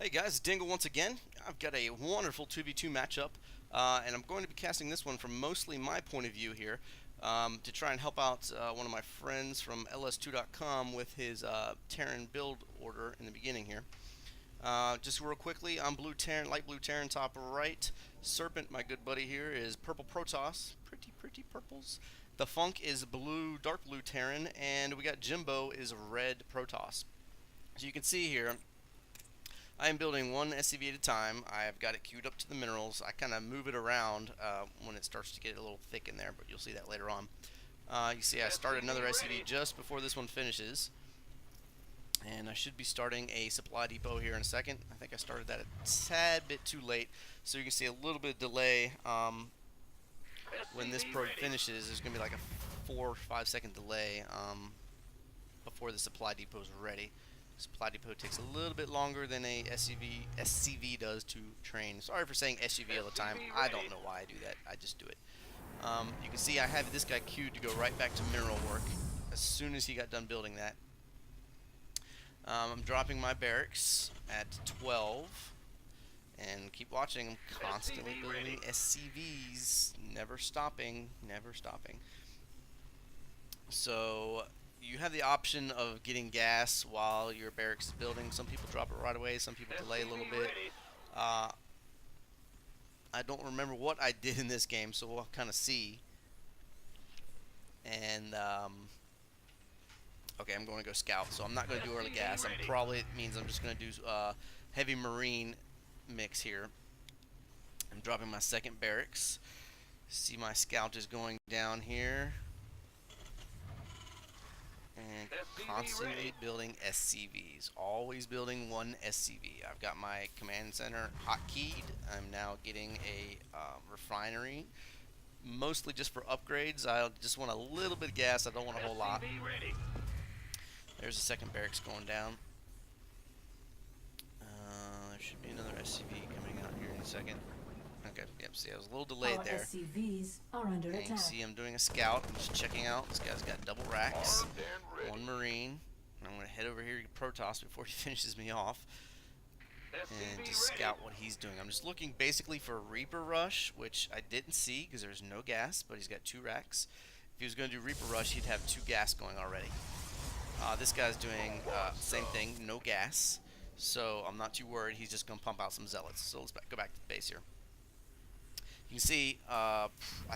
Hey guys, Dingle once again. I've got a wonderful 2v2 matchup, and I'm going to be casting this one from mostly my point of view here to try and help out one of my friends from ls2.com with his Terran build order in the beginning here. Just real quickly, I'm blue Terran, light blue Terran top right. Serpint, my good buddy here, is purple Protoss. Pretty purples. The Funk is blue, dark blue Terran, and we got Jimbo is red Protoss. So you can see here, I am building one SCV at a time. I've got it queued up to the minerals. I kind of move it around when it starts to get a little thick in there, but you'll see that later on. You see I started another SCV just before this one finishes. And I should be starting a supply depot here in a second. I think I started that a tad bit too late, so you can see a little bit of delay. When this probe finishes, there's going to be like a 4 or 5 second delay before the supply depot is ready. Supply depot takes a little bit longer than a SCV does to train. Sorry for saying SUV all the time. I don't know why I do that. I just do it. You can see I have this guy queued to go right back to mineral work as soon as he got done building that. I'm dropping my barracks at 12. And keep watching. I'm constantly building SCVs. Never stopping. Never stopping. So you have the option of getting gas while your barracks is building. Some people drop it right away, some people delay a little bit. I don't remember what I did in this game, so we'll kind of see. And okay, I'm going to go scout, so I'm not going to do early gas. It means I'm just going to do heavy marine mix here. I'm dropping my second barracks. See, my scout is going down here. And constantly building SCVs. Always building one SCV. I've got my command center hotkeyed. I'm now getting a refinery. Mostly just for upgrades. I just want a little bit of gas. I don't want a whole lot. There's the second barracks going down. There should be another SCV coming out here in a second. Okay, yep, see, I was a little delayed there. SCVs are under attack. You see I'm doing a scout. I'm just checking out. This guy's got double racks. One marine. I'm going to head over here to Protoss before he finishes me off. And just scout what he's doing. I'm just looking basically for a Reaper Rush, which I didn't see because there's no gas, but he's got 2 racks. If he was going to do Reaper Rush, he'd have 2 gas going already. This guy's doing same thing, no gas. So I'm not too worried. He's just going to pump out some zealots. So let's go back to the base here. You can see, I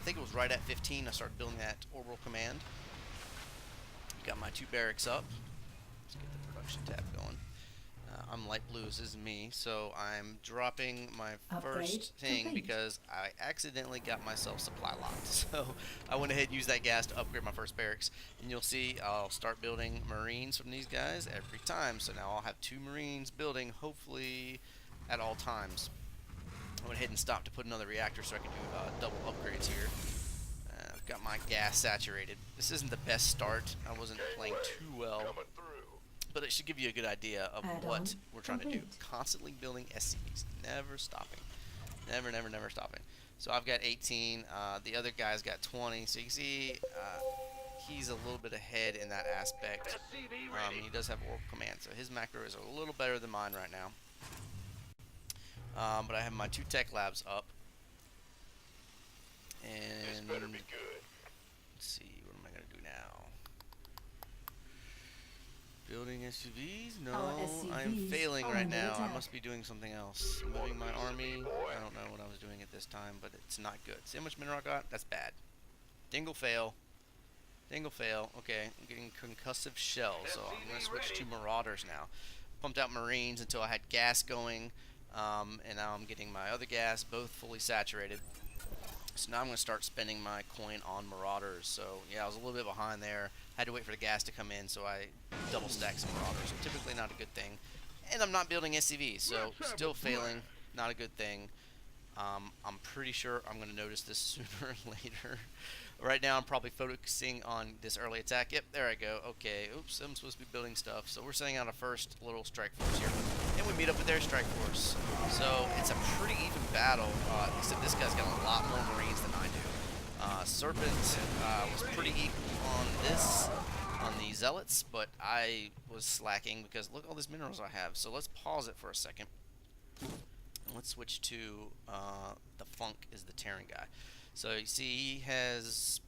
think it was right at 15, I started building that orbital command. Got my 2 barracks up. Let's get the production tab going. I'm light blue, this is me, so I'm dropping my first thing because I accidentally got myself supply locked. So I went ahead and used that gas to upgrade my first barracks. And you'll see I'll start building marines from these guys every time. So now I'll have 2 marines building, hopefully at all times. I went ahead and stopped to put another reactor so I can do double upgrades here. I've got my gas saturated. This isn't the best start. I wasn't playing too well, but it should give you a good idea of what we're trying to do. Constantly building SCVs, never stopping. Never stopping. So I've got 18, the other guy's got 20, so you can see he's a little bit ahead in that aspect. He does have Oracle Command, so his macro is a little better than mine right now. But I have my 2 tech labs up. And let's see, what am I going to do now? Building SUVs? No, I'm failing right now. I must be doing something else. Moving my army. I don't know what I was doing at this time, but it's not good. See how much mineral I got? That's bad. Dingle fail. Dingle fail. Okay, I'm getting concussive shells, so I'm going to switch to marauders now. Pumped out marines until I had gas going. And now I'm getting my other gas, both fully saturated. So now I'm going to start spending my coin on marauders. So yeah, I was a little bit behind there. Had to wait for the gas to come in, so I double stacked some marauders. Typically not a good thing. And I'm not building SCVs, so still failing. Not a good thing. I'm pretty sure I'm going to notice this sooner or later. Right now I'm probably focusing on this early attack. Yep, there I go. Okay, oops, I'm supposed to be building stuff. So we're sending out a first little strike force here. And we meet up with their strike force. So it's a pretty even battle, except this guy's got a lot more marines than I do. Serpent was pretty equal on the zealots, but I was slacking because look at all these minerals I have. So let's pause it for a second. Let's switch to the Funk is the Terran guy. So you see he has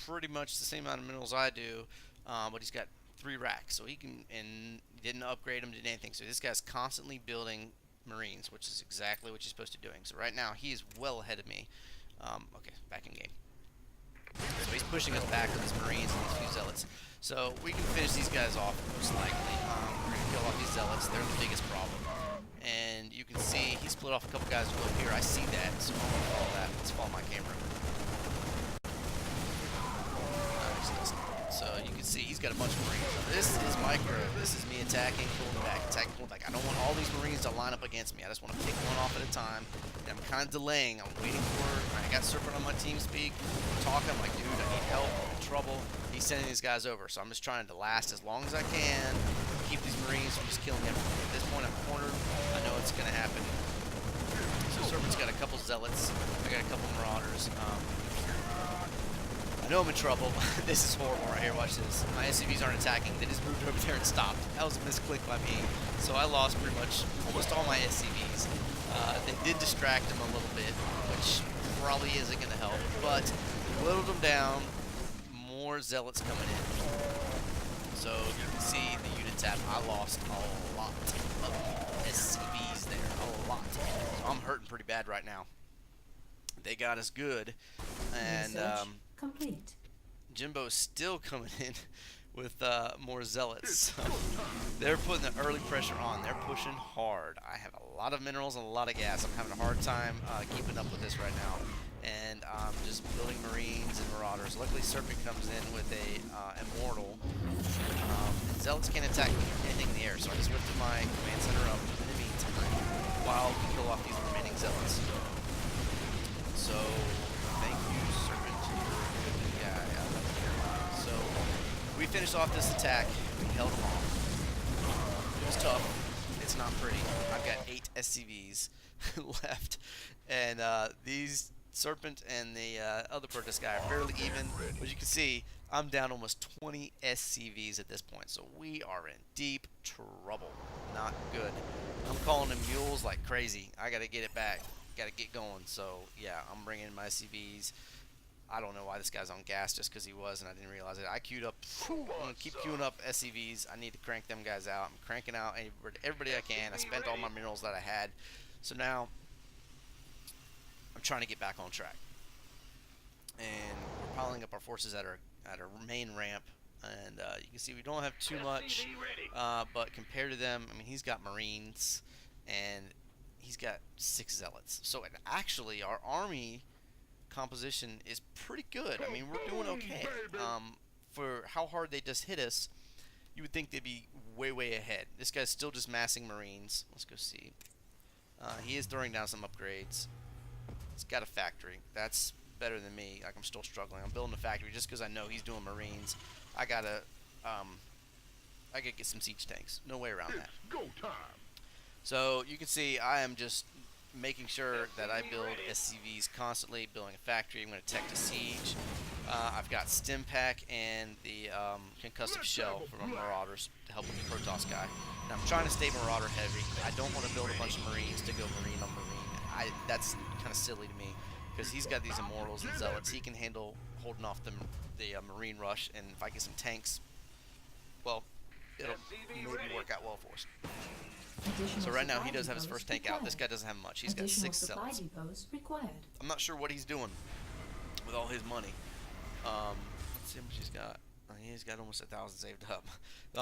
pretty much the same amount of minerals I do, but he's got 3 racks. So he can, and didn't upgrade him, didn't anything. So this guy's constantly building Marines, which is exactly what you're supposed to be doing. So right now he is well ahead of me. Okay, back in game. So he's pushing us back with his Marines and these few Zealots. So we can finish these guys off most likely. We're going to kill off these Zealots. They're the biggest problem. And you can see he split off a couple guys to go up here. I see that, so I'm going to follow that. Let's follow my camera. So you can see he's got a bunch of Marines. This is micro. This is me attacking, pulling back, attacking, pulling back. I don't want all these Marines to line up against me. I just want to pick one off at a time. And I'm kind of delaying. I'm waiting for. I got Serpint on my team speak. I'm talking. I'm like, dude, I need help. I'm in trouble. He's sending these guys over. So I'm just trying to last as long as I can. Keep these Marines from just killing everyone. At this point, I'm cornered. I know it's going to happen. So Serpent's got a couple Zealots. I got a couple Marauders. I know I'm in trouble. This is horrible right here. Watch this. My SCVs aren't attacking. They just moved over there and stopped. That was a misclick by me. So I lost pretty much almost all my SCVs. They did distract them a little bit, which probably isn't going to help. But whittled them down. More Zealots coming in. So you can see the unit tab. I lost a lot of SCVs there. A lot. So I'm hurting pretty bad right now. They got us good. And complete. Jimbo's still coming in with more Zealots. So they're putting the early pressure on. They're pushing hard. I have a lot of minerals and a lot of gas. I'm having a hard time keeping up with this right now. And I'm just building Marines and Marauders. Luckily, Serpent comes in with a Immortal. And Zealots can't attack anything in the air, so I just lifted my command center up in the meantime while we kill off these remaining Zealots. So, thank you, Serpent. You're a good guy. I love you. So, we finished off this attack. We held them off. It was tough. It's not pretty. I've got 8 SCVs left. And these Serpent and the other protest guy are fairly even. But you can see, I'm down almost 20 SCVs at this point. So we are in deep trouble. Not good. I'm calling them mules like crazy. I got to get it back. Got to get going. So yeah, I'm bringing in my SCVs. I don't know why this guy's on gas, just because he was, and I didn't realize it. I queued up. I'm going to keep queuing up SCVs. I need to crank them guys out. I'm cranking out everybody I can. I spent all my minerals that I had. So now I'm trying to get back on track. And we're piling up our forces at our main ramp. And you can see we don't have too much. But compared to them, I mean, he's got Marines. And he's got 6 Zealots. So actually, our army composition is pretty good. I mean, we're doing okay. For how hard they just hit us, you would think they'd be way, way ahead. This guy's still just massing Marines. Let's go see. He is throwing down some upgrades. He's got a factory. That's better than me. Like, I'm still struggling. I'm building a factory just because I know he's doing Marines. I gotta get some siege tanks. No way around that. Go time. So you can see I am just making sure that I build SCVs constantly, building a factory. I'm going to tech to siege. I've got stim pack and the concussive shell for my Marauders to help with the Protoss guy. And I'm trying to stay Marauder heavy. I don't want to build a bunch of Marines to go Marine on Marine. That's kind of silly to me because he's got these Immortals and Zealots. He can handle holding off the Marine rush, and if I get some tanks, well, it'll maybe work out well for us. So right now he does have his first tank out. This guy doesn't have much. He's got 6 Zealots. I'm not sure what he's doing with all his money. Let's see how much he's got. He's got almost 1,000 saved up. I'm